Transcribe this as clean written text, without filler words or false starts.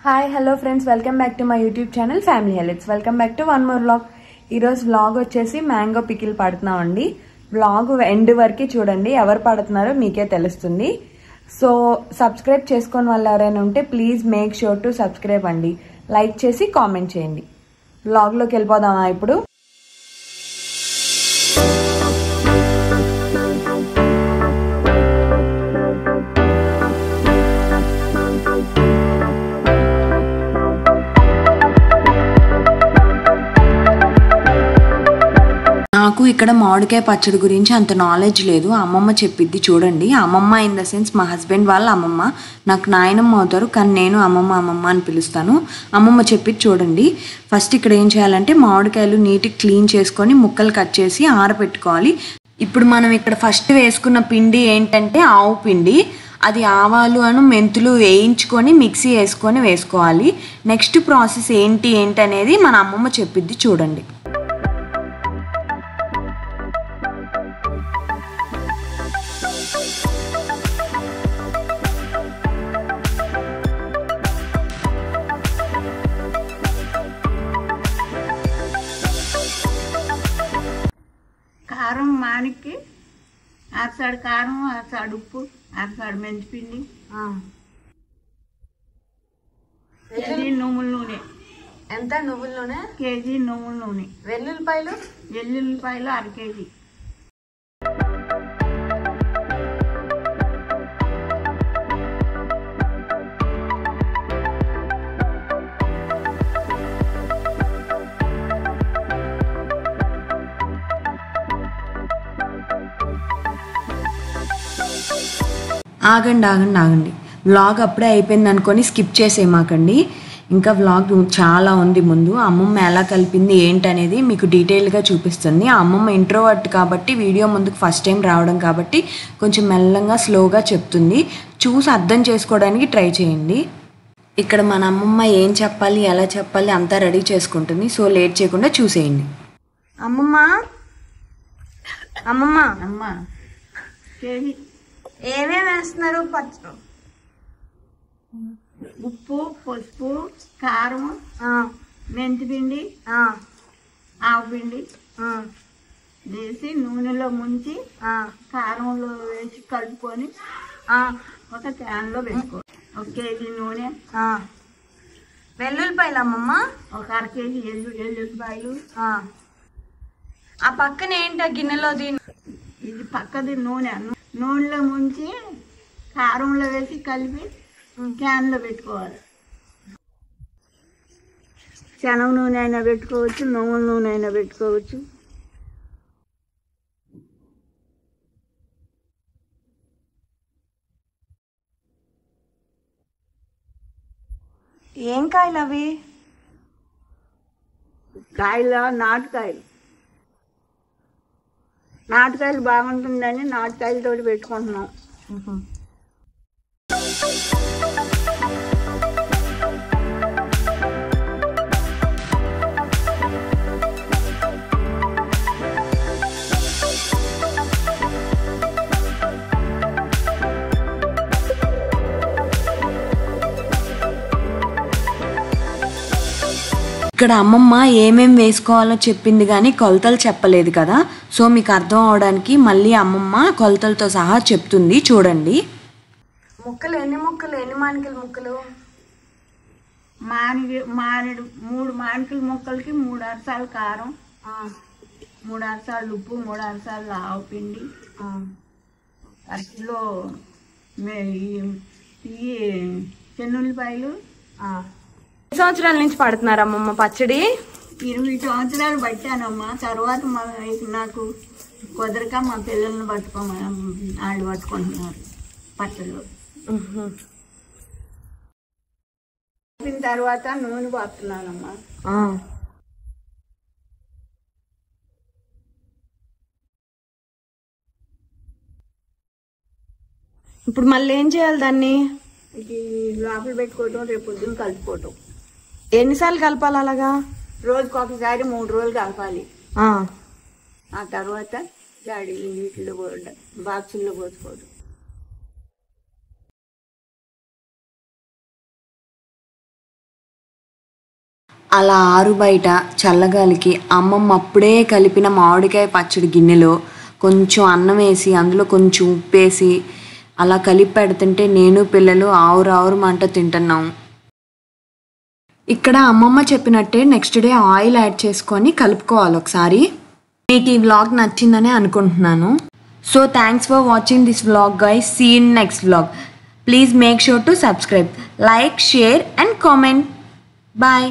Hi hello friends, welcome back to my YouTube channel family healths. Welcome back to one more vlog. ఈరోజు vlog వచ్చేసి mango pickle పడుతున్నామండి. Vlog end వరకు చూడండి, ఎవరు పడుతున్నారో మీకే తెలుస్తుంది. సో సబ్స్క్రైబ్ చేసుకొని వాళ్ళు ఎవరైనా ఉంటే please make sure to subscribe అండి. లైక్ చేసి కామెంట్ చేయండి. వ్లాగ్లోకి వెళ్ళిపోదామా ఇప్పుడు? నాకు ఇక్కడ మామిడికాయ పచ్చడి గురించి అంత నాలెడ్జ్ లేదు. అమ్మమ్మ చెప్పిద్ది చూడండి. అమ్మమ్మ ఇన్ ద సెన్స్ మా హస్బెండ్ వాళ్ళ అమ్మమ్మ. నాకు నాయనమ్మ అవుతారు, కానీ నేను అమ్మమ్మ అమ్మమ్మ అని పిలుస్తాను. అమ్మమ్మ చెప్పిద్ది చూడండి. ఫస్ట్ ఇక్కడ ఏం చేయాలంటే మామిడికాయలు నీట్గా క్లీన్ చేసుకొని ముక్కలు కట్ చేసి ఆరబెట్టుకోవాలి. ఇప్పుడు మనం ఇక్కడ ఫస్ట్ వేసుకున్న పిండి ఏంటంటే ఆవు పిండి. అది ఆవాలు మెంతులు వేయించుకొని మిక్సీ వేసుకొని వేసుకోవాలి. నెక్స్ట్ ప్రాసెస్ ఏంటి అనేది మన అమ్మమ్మ చెప్పిద్ది చూడండి. కారం మానికి అరసాడు కారం, అరసాడు ఉప్పు, అరసాడు మెంతిపిండి, కేజీ నువ్వుల నూనె. ఎంత నువ్వుల నూనె? కేజీ నువ్వుల నూనె. వెల్లుల్లిపాయలు 1/2 కేజీ. ఆగండి. వ్లాగ్ అప్పుడే అయిపోయింది అనుకొని స్కిప్ చేసేమాకండి. ఇంకా వ్లాగ్ చాలా ఉంది ముందు. అమ్మమ్మ ఎలా కలిపింది ఏంటనేది మీకు డీటెయిల్గా చూపిస్తుంది. అమ్మమ్మ ఇంట్రోవర్ట్ కాబట్టి వీడియో ముందుకు ఫస్ట్ టైం రావడం కాబట్టి కొంచెం మెల్లగా స్లోగా చెప్తుంది. చూసి అర్థం చేసుకోవడానికి ట్రై చేయండి. ఇక్కడ మన అమ్మమ్మ ఏం చెప్పాలి ఎలా చెప్పాలి అంతా రెడీ చేసుకుంటుంది. సో లేట్ చేయకుండా చూసేయండి. అమ్మమ్మ అమ్మ కేజీ ఏమేమి వేస్తున్నారు? ఉప్పు, పసుపు, కారం, మెంతిపిండి, ఆవుపిండి వేసి నూనెలో ముంచి కారంలో వేసి కలుపుకొని ఒక క్యాన్లో పెట్టుకో. 1 కేజీ నూనె, వెల్లుల్లిపాయలు అమ్మమ్మ, ఒక 1/2 కేజీ ఎల్లుల్లిపాయలు. ఆ పక్కన ఏంటి ఆ గిన్నెలో? ఇది పక్కది నూనెలో ముంచి కారంలో వేసి కలిపి క్యాన్లో పెట్టుకోవాలి. శనగ నూనె అయినా పెట్టుకోవచ్చు, నువ్వుల నూనె అయినా పెట్టుకోవచ్చు. ఏం కాయలు అవి? నాటుకాయలు బాగుంటుందని నాటుకాయలతోటి పెట్టుకుంటున్నాం. ఇక్కడ అమ్మమ్మ ఏమేం వేసుకోవాలో చెప్పింది కానీ కొలతలు చెప్పలేదు కదా. సో మీకు అర్థం అవడానికి మళ్ళీ అమ్మమ్మ కొలతలతో సహా చెప్తుంది చూడండి. ముక్కలు ఎన్ని మామిడికాయల ముక్కలు? మామిడి 3 మామిడికాయల ముక్కలకి 3 అరసాలు కారం, 3 అరసాలు ఉప్పు, 3 అరసాలు ఆవు పిండి, 1 కిలో చెన్నుల్లిపాయలు. సంవత్సరాల నుంచి పడుతున్నారు అమ్మమ్మ పచ్చడి? 20 సంవత్సరాలు పట్టానమ్మా. తర్వాత నాకు కుదరక మా పిల్లల్ని వాళ్ళు పట్టుకుంటున్నారు పచ్చళ్ళు. తర్వాత నూనె పోస్తున్నానమ్మా. ఇప్పుడు మళ్ళీ ఏం చేయాలి దాన్ని? ఇది లోపల పెట్టుకోవటం, రేపు పొద్దున్న కలుపుకోవటం. ఎన్నిసార్లు కలపాలి అలాగా? రోజుకి ఒకసారి 3 రోజులు కలపాలి. ఆ తర్వాత వీటిలో బాక్సుల్లో పోసుకోవడం. అలా ఆరు బయట చల్లగాలికి అమ్మమ్మ అప్పుడే కలిపిన మామిడికాయ పచ్చడి గిన్నెలో కొంచెం అన్నం వేసి అందులో కొంచెం ఉప్పేసి అలా కలిపి పెడుతుంటే నేను పిల్లలు ఆవురు మంట తింటున్నాం. ఇక్కడ అమ్మమ్మ చెప్పినట్టే నెక్స్ట్ డే ఆయిల్ యాడ్ చేసుకొని కలుపుకోవాలి ఒకసారి. మీకు ఈ వ్లాగ్ నచ్చిందని అనుకుంటున్నాను. So thanks for watching this vlog guys. See in next vlog. Please make sure to subscribe, like, share and comment. Bye.